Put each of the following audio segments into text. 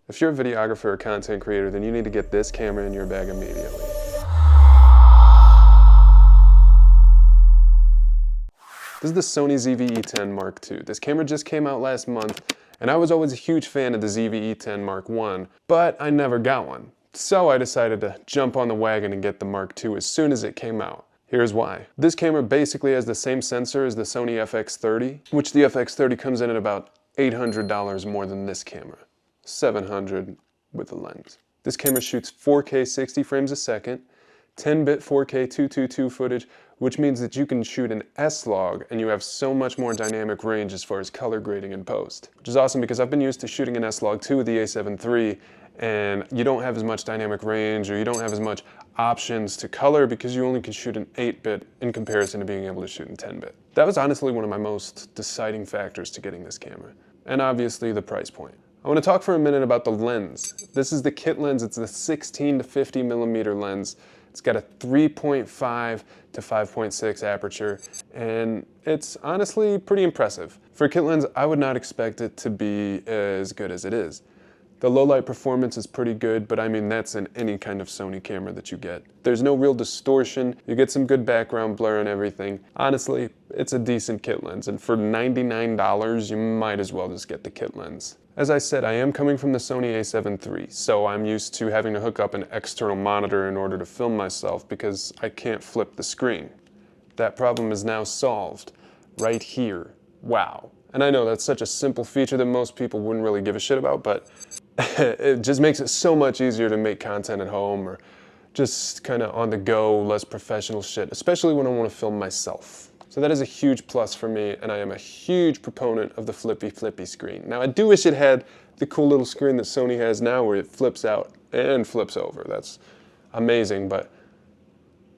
If you're a videographer or content creator, then you need to get this camera in your bag immediately. This is the Sony ZV-E10 Mark II. This camera just came out last month, and I was always a huge fan of the ZV-E10 Mark I, but I never got one. So I decided to jump on the wagon and get the Mark II as soon as it came out. Here's why. This camera basically has the same sensor as the Sony FX30, which the FX30 comes in at about $800 more than this camera. $700 with the lens. This camera shoots 4K 60 frames a second, 10-bit 4K 222 footage, which means that you can shoot an S-Log and you have so much more dynamic range as far as color grading in post. Which is awesome because I've been used to shooting an S-Log too with the A7 III, and you don't have as much dynamic range or you don't have as much options to color because you only can shoot an 8-bit in comparison to being able to shoot in 10-bit. That was honestly one of my most deciding factors to getting this camera. And obviously the price point. I want to talk for a minute about the lens. This is the kit lens. It's the 16 to 50 millimeter lens. It's got a 3.5 to 5.6 aperture, and it's honestly pretty impressive. For a kit lens, I would not expect it to be as good as it is. The low light performance is pretty good, but I mean that's in any kind of Sony camera that you get. There's no real distortion, you get some good background blur and everything. Honestly, it's a decent kit lens, and for $99, you might as well just get the kit lens. As I said, I am coming from the Sony A7 III, so I'm used to having to hook up an external monitor in order to film myself because I can't flip the screen. That problem is now solved, right here. Wow. And I know that's such a simple feature that most people wouldn't really give a shit about, but it just makes it so much easier to make content at home or just kind of on the go, less professional shit, especially when I want to film myself. So that is a huge plus for me, and I am a huge proponent of the flippy screen. Now I do wish it had the cool little screen that Sony has now where it flips out and flips over. That's amazing, but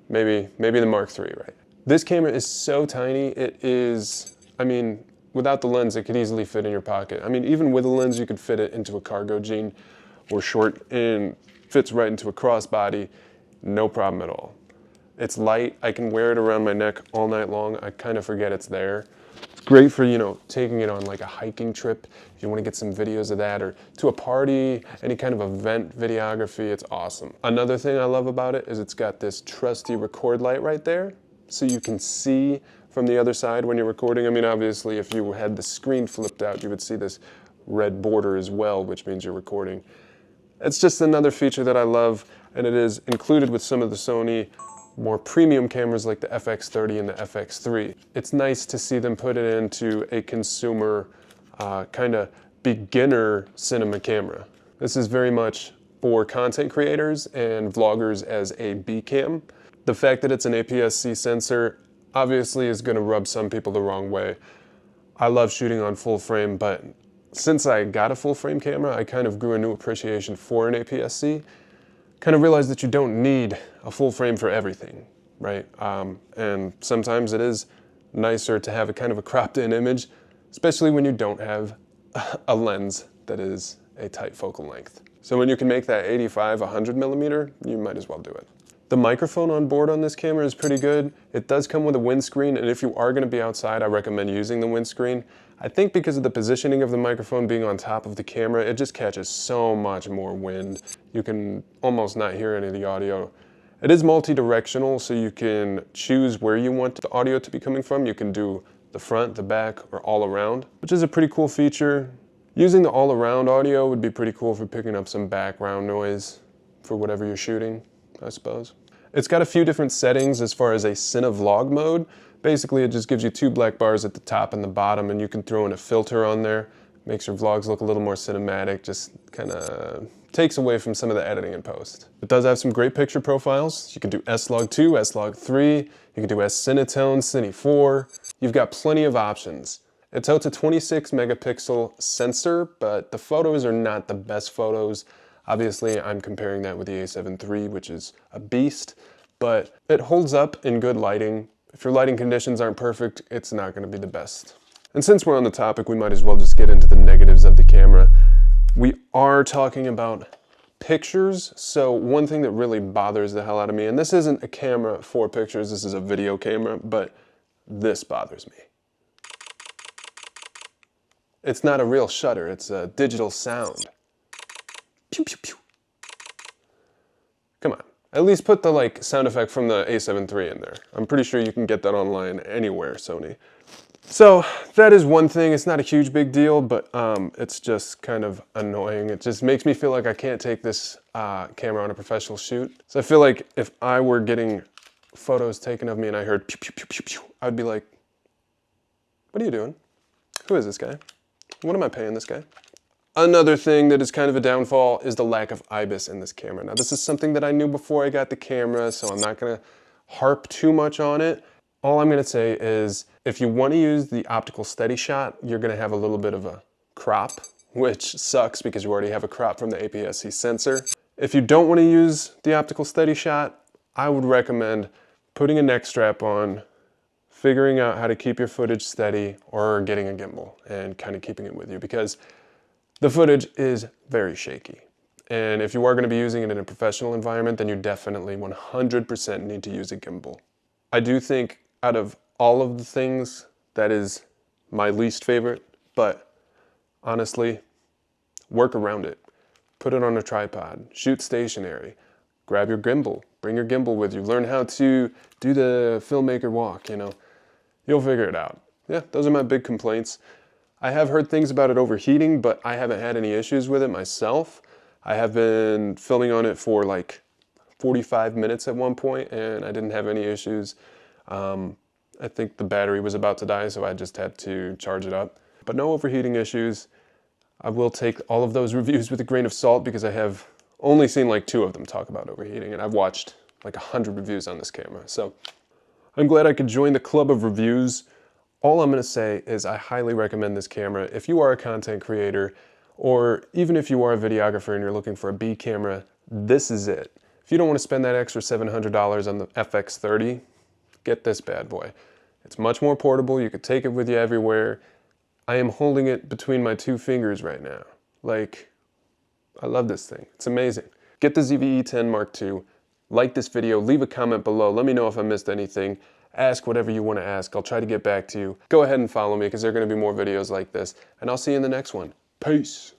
maybe the Mark III, right? This camera is so tiny, it is, I mean, without the lens, it could easily fit in your pocket. I mean, even with a lens, you could fit it into a cargo jean or short and fits right into a crossbody, no problem at all. It's light, I can wear it around my neck all night long. I kind of forget it's there. It's great for, you know, taking it on like a hiking trip, if you want to get some videos of that, or to a party, any kind of event videography, it's awesome. Another thing I love about it is it's got this trusty record light right there, so you can see from the other side when you're recording. I mean, obviously, if you had the screen flipped out, you would see this red border as well, which means you're recording. It's just another feature that I love, and it is included with some of the Sony more premium cameras like the FX30 and the FX3. It's nice to see them put it into a consumer kind of beginner cinema camera. This is very much for content creators and vloggers as a B cam. The fact that it's an APS-C sensor obviously is going to rub some people the wrong way. I love shooting on full frame, but since I got a full frame camera, I kind of grew a new appreciation for an APS-C. Kind of realized that you don't need a full frame for everything, right? And sometimes it is nicer to have a kind of a cropped in image, especially when you don't have a lens that is a tight focal length. So when you can make that 85, 100 millimeter, you might as well do it. The microphone on board on this camera is pretty good. It does come with a windscreen, and if you are going to be outside, I recommend using the windscreen. I think because of the positioning of the microphone being on top of the camera, it just catches so much more wind. You can almost not hear any of the audio. It is multi-directional, so you can choose where you want the audio to be coming from. You can do the front, the back, or all around, which is a pretty cool feature. Using the all-around audio would be pretty cool for picking up some background noise for whatever you're shooting, I suppose. It's got a few different settings as far as a Cine-Vlog mode. Basically, it just gives you two black bars at the top and the bottom, and you can throw in a filter on there. Makes your vlogs look a little more cinematic, just kind of takes away from some of the editing in post. It does have some great picture profiles. You can do S-Log 2, S-Log 3, you can do S-Cinetone, Cine 4. You've got plenty of options. It totes a 26 megapixel sensor, but the photos are not the best photos. Obviously, I'm comparing that with the A7 III, which is a beast, but it holds up in good lighting. If your lighting conditions aren't perfect, it's not going to be the best. And since we're on the topic, we might as well just get into the negatives of the camera. We are talking about pictures, so one thing that really bothers the hell out of me, and this isn't a camera for pictures, this is a video camera, but this bothers me. It's not a real shutter, it's a digital sound. pew, pew, pew. Come on. At least put the like sound effect from the A7 III in there. I'm pretty sure you can get that online anywhere, Sony. So that is one thing. It's not a huge big deal, but it's just kind of annoying. It just makes me feel like I can't take this camera on a professional shoot. So I feel like if I were getting photos taken of me and I heard pew, pew, pew, pew, pew, I'd be like, what are you doing? Who is this guy? What am I paying this guy? Another thing that is kind of a downfall is the lack of IBIS in this camera. Now this is something that I knew before I got the camera, so I'm not gonna harp too much on it. All I'm gonna say is if you wanna use the optical steady shot, you're gonna have a little bit of a crop, which sucks because you already have a crop from the APS-C sensor. If you don't wanna use the optical steady shot, I would recommend putting a neck strap on, figuring out how to keep your footage steady, or getting a gimbal and kind of keeping it with you, because the footage is very shaky. And if you are going to be using it in a professional environment, then you definitely 100% need to use a gimbal. I do think out of all of the things, that is my least favorite, but honestly, work around it. Put it on a tripod, shoot stationary, grab your gimbal, bring your gimbal with you, learn how to do the filmmaker walk, you know, you'll figure it out. Yeah, those are my big complaints. I have heard things about it overheating, but I haven't had any issues with it myself. I have been filming on it for like 45 minutes at one point, and I didn't have any issues. I think the battery was about to die, so I just had to charge it up. But no overheating issues. I will take all of those reviews with a grain of salt because I have only seen like 2 of them talk about overheating, and I've watched like 100 reviews on this camera. So I'm glad I could join the club of reviews. All I'm gonna say is I highly recommend this camera. If you are a content creator, or even if you are a videographer and you're looking for a B camera, this is it. If you don't wanna spend that extra $700 on the FX30, get this bad boy. It's much more portable, you could take it with you everywhere. I am holding it between my 2 fingers right now. Like, I love this thing, it's amazing. Get the ZV-E10 Mark II, like this video, leave a comment below, let me know if I missed anything. Ask whatever you want to ask. I'll try to get back to you. Go ahead and follow me because there are going to be more videos like this. And I'll see you in the next one. Peace.